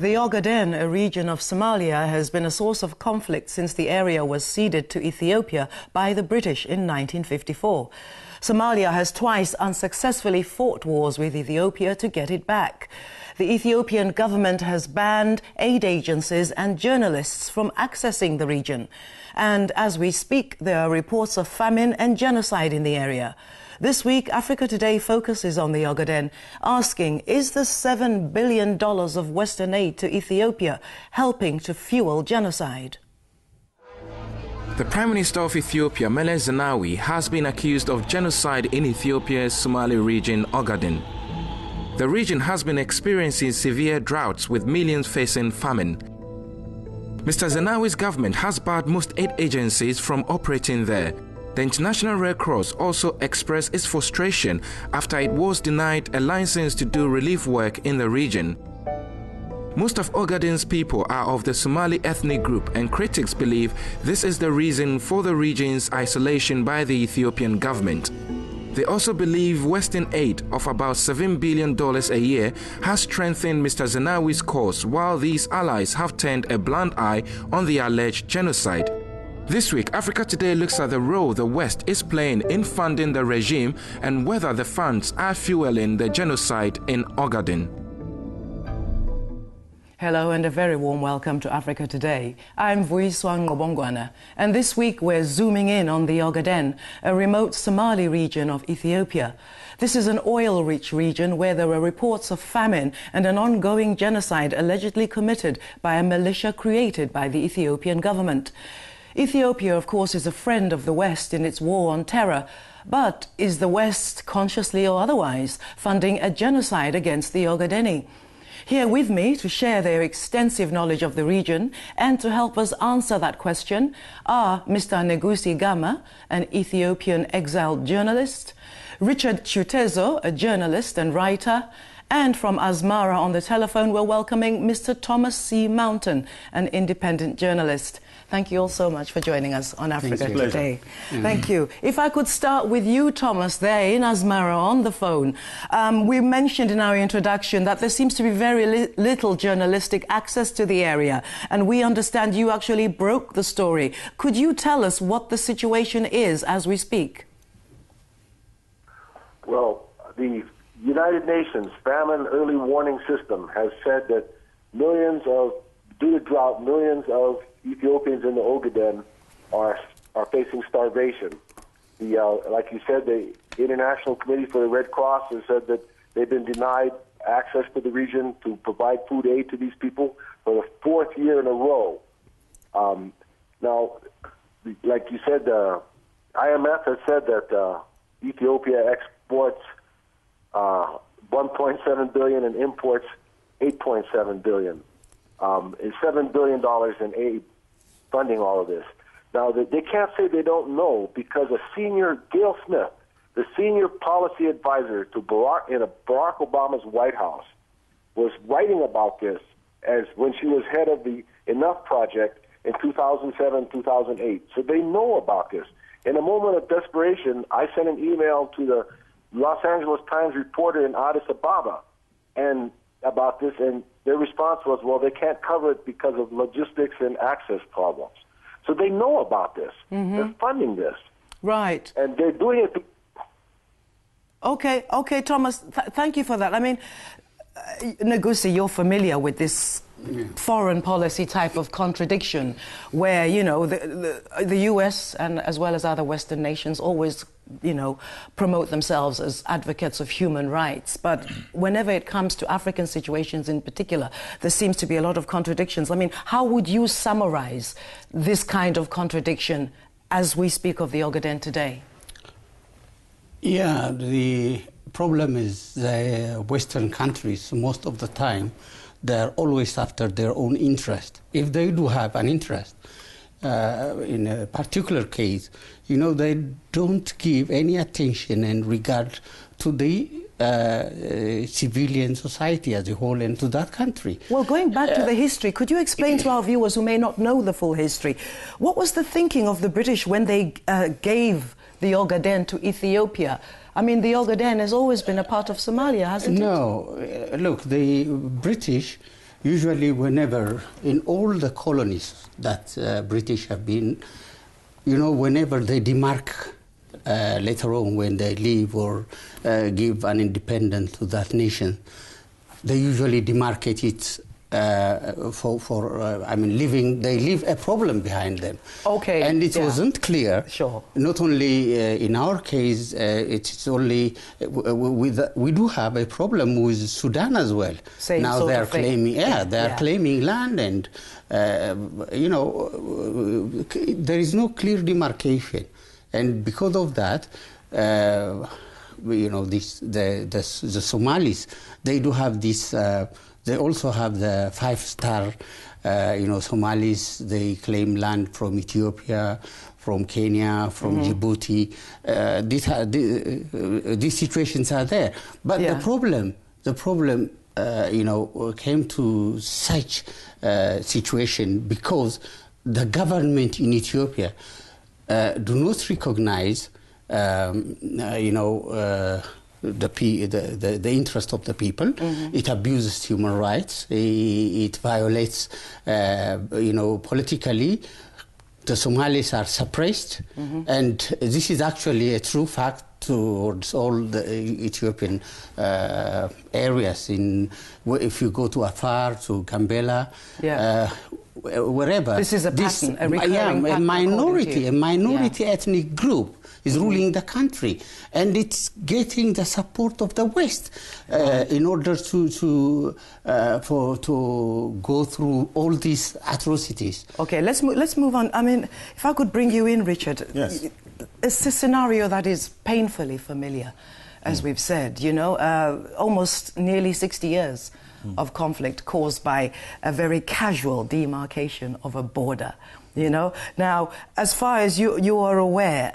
The Ogaden, a region of Somalia, has been a source of conflict since the area was ceded to Ethiopia by the British in 1954. Somalia has twice unsuccessfully fought wars with Ethiopia to get it back. The Ethiopian government has banned aid agencies and journalists from accessing the region. And as we speak, there are reports of famine and genocide in the area. This week, Africa Today focuses on the Ogaden, asking, is the $7 billion of Western aid to Ethiopia helping to fuel genocide? The Prime Minister of Ethiopia, Meles Zenawi, has been accused of genocide in Ethiopia's Somali region, Ogaden. The region has been experiencing severe droughts with millions facing famine. Mr. Zenawi's government has barred most aid agencies from operating there. The International Red Cross also expressed its frustration after it was denied a license to do relief work in the region. Most of Ogaden's people are of the Somali ethnic group, and critics believe this is the reason for the region's isolation by the Ethiopian government. They also believe Western aid of about $7 billion a year has strengthened Mr. Zenawi's cause, while these allies have turned a blind eye on the alleged genocide. This week, Africa Today looks at the role the West is playing in funding the regime and whether the funds are fueling the genocide in Ogaden. Hello and a very warm welcome to Africa Today. I'm Vuiswang Obongwana, and this week we're zooming in on the Ogaden, a remote Somali region of Ethiopia. This is an oil-rich region where there are reports of famine and an ongoing genocide allegedly committed by a militia created by the Ethiopian government. Ethiopia, of course, is a friend of the West in its war on terror, but is the West, consciously or otherwise, funding a genocide against the Ogadeni? Here with me to share their extensive knowledge of the region and to help us answer that question are Mr. Negusi Gama, an Ethiopian exiled journalist, Richard Chutezo, a journalist and writer, and from Asmara on the telephone we're welcoming Mr. Thomas C. Mountain, an independent journalist. Thank you all so much for joining us on Africa Today. Thank you. If I could start with you, Thomas, there in Asmara on the phone. We mentioned in our introduction that there seems to be very little journalistic access to the area, and we understand you actually broke the story. Could you tell us what the situation is as we speak? Well, the United Nations Famine Early Warning System has said that due to drought, millions of Ethiopians in the Ogaden are facing starvation. Like you said, the International Committee for the Red Cross has said that they've been denied access to the region to provide food aid to these people for the fourth year in a row. Now, like you said, IMF has said that Ethiopia exports 1.7 billion and imports 8.7 billion. Is $7 billion in aid funding all of this. Now, they can't say they don't know because Gail Smith, the senior policy advisor to Barack Obama's White House, was writing about this as when she was head of the Enough Project in 2007, 2008. So they know about this. In a moment of desperation, I sent an email to the Los Angeles Times reporter in Addis Ababa and about this, and their response was, well, they can't cover it because of logistics and access problems. So they know about this. They're funding this. Right. And they're doing it. Okay, Thomas, thank you for that. I mean, Negusi, you're familiar with this foreign policy type of contradiction where, you know, the US and as well as other Western nations always, you know, promote themselves as advocates of human rights. But whenever it comes to African situations in particular, there seems to be a lot of contradictions. I mean, how would you summarize this kind of contradiction as we speak of the Ogaden today? Yeah, the problem is the Western countries, most of the time, they're always after their own interest. If they do have an interest in a particular case, you know, they don't give any attention and regard to the civilian society as a whole and to that country. Well, going back to the history, could you explain to our viewers who may not know the full history, what was the thinking of the British when they gave the Ogaden to Ethiopia? I mean, the Ogaden has always been a part of Somalia, hasn't it? No. Look, the British usually whenever, in all the colonies that British have been, you know, whenever they demark later on when they leave or give an independence to that nation, they usually demarcate it they leave a problem behind them. Okay. And it wasn't clear. Sure. Not only in our case, it's only, we do have a problem with Sudan as well. Same now sort they are of thing. claiming, they are claiming land, and you know, there is no clear demarcation, and because of that, you know, the Somalis, they do have this. They also have the 5-star, you know, Somalis. They claim land from Ethiopia, from Kenya, from Djibouti. These situations are there. But the problem, you know, came to such situation because the government in Ethiopia do not recognize, you know, the interest of the people. It abuses human rights. It violates, you know, politically. The Somalis are suppressed, and this is actually a true fact towards all the Ethiopian areas. If you go to Afar, to Gambela, wherever. This is a pattern, a recurring pattern. A minority ethnic group is ruling the country, and it's getting the support of the West in order to go through all these atrocities. Okay, let's move on. I mean, if I could bring you in, Richard. Yes. It's a scenario that is painfully familiar, as we've said. You know, almost nearly 60 years of conflict caused by a very casual demarcation of a border. You know, now, as far as you are aware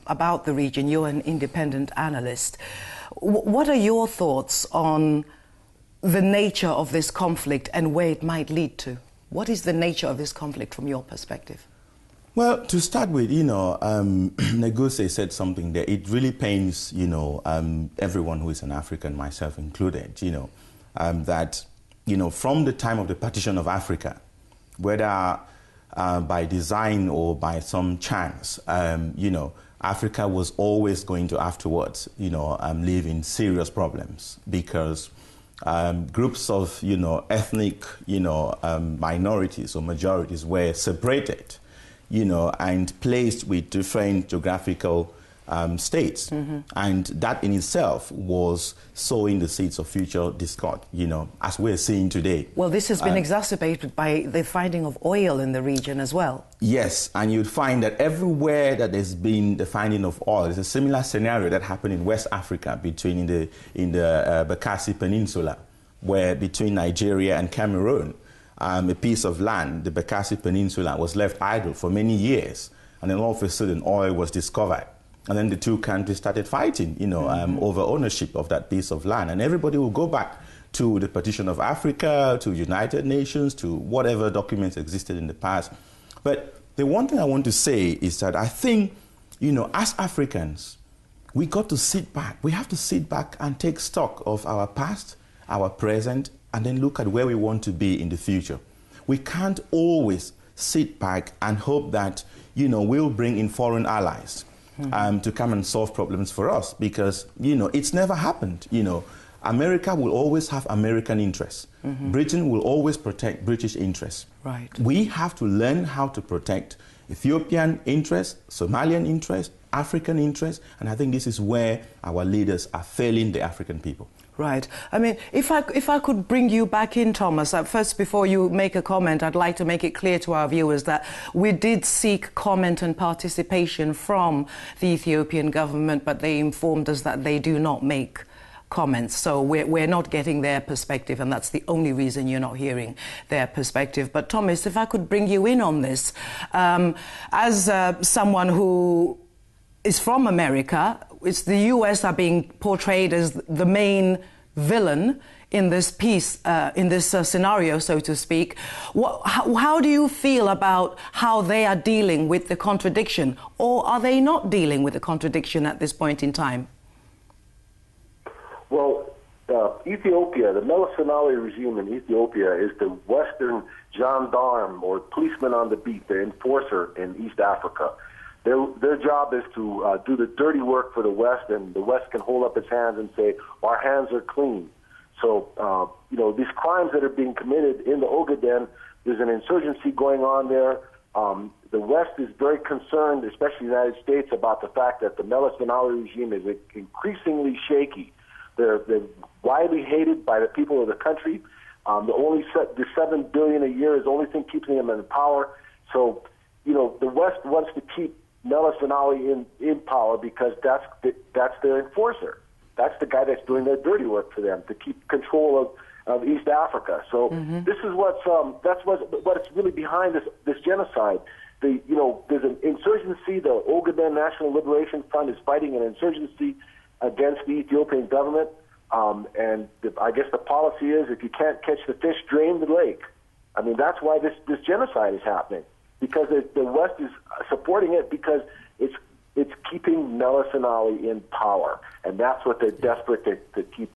about the region, you're an independent analyst. What are your thoughts on the nature of this conflict and where it might lead to? What is the nature of this conflict from your perspective? Well, to start with, you know, Neguse said something there. It really pains, you know, everyone who is an African, myself included, you know, that, you know, from the time of the partition of Africa, whether by design or by some chance, you know, Africa was always going to afterwards, you know, live in serious problems because groups of, you know, ethnic, you know, minorities or majorities were separated, you know, and placed with different geographical states. And that in itself was sowing the seeds of future discord, you know, as we're seeing today. Well, this has been exacerbated by the finding of oil in the region as well. Yes, and you'd find that everywhere that there's been the finding of oil, there's a similar scenario that happened in West Africa, in the Bakassi Peninsula, where between Nigeria and Cameroon, a piece of land, the Bakassi Peninsula, was left idle for many years, and then all of a sudden oil was discovered. And then the two countries started fighting, you know, over ownership of that piece of land. And everybody will go back to the partition of Africa, to United Nations, to whatever documents existed in the past. But the one thing I want to say is that I think, you know, as Africans, we got to sit back. We have to sit back and take stock of our past, our present, and then look at where we want to be in the future. We can't always sit back and hope that, you know, we'll bring in foreign allies to come and solve problems for us, because, you know, it's never happened. You know, America will always have American interests. Britain will always protect British interests. Right. We have to learn how to protect Ethiopian interests, Somalian interests, African interests, and I think this is where our leaders are failing the African people. Right. I mean, if I could bring you back in, Thomas, first, before you make a comment, I'd like to make it clear to our viewers that we did seek comment and participation from the Ethiopian government, but they informed us that they do not make comments. So we're not getting their perspective, and that's the only reason you're not hearing their perspective. But Thomas, if I could bring you in on this, as someone who is from America, it's the US are being portrayed as the main villain in this piece, in this scenario, so to speak. How do you feel about how they are dealing with the contradiction, or are they not dealing with the contradiction at this point in time? Well, Ethiopia, the Meles Zenawi regime in Ethiopia is the Western gendarme or policeman on the beat, the enforcer in East Africa. Their job is to do the dirty work for the West, and the West can hold up its hands and say, our hands are clean. So, these crimes that are being committed in the Ogaden, there's an insurgency going on there. The West is very concerned, especially the United States, about the fact that the Meles Zenawi regime is increasingly shaky. They're widely hated by the people of the country. The $7 billion a year is the only thing keeping them in power. So, the West wants to keep Meles Zenawi in power because that's their enforcer. That's the guy that's doing their dirty work for them to keep control of East Africa. So this is what's really behind this genocide. There's an insurgency. The Ogaden National Liberation Front is fighting an insurgency against the Ethiopian government. I guess the policy is, if you can't catch the fish, drain the lake. I mean, that's why this genocide is happening, because the West is supporting it because it's keeping Meles Zenawi in power, and that's what they're desperate to keep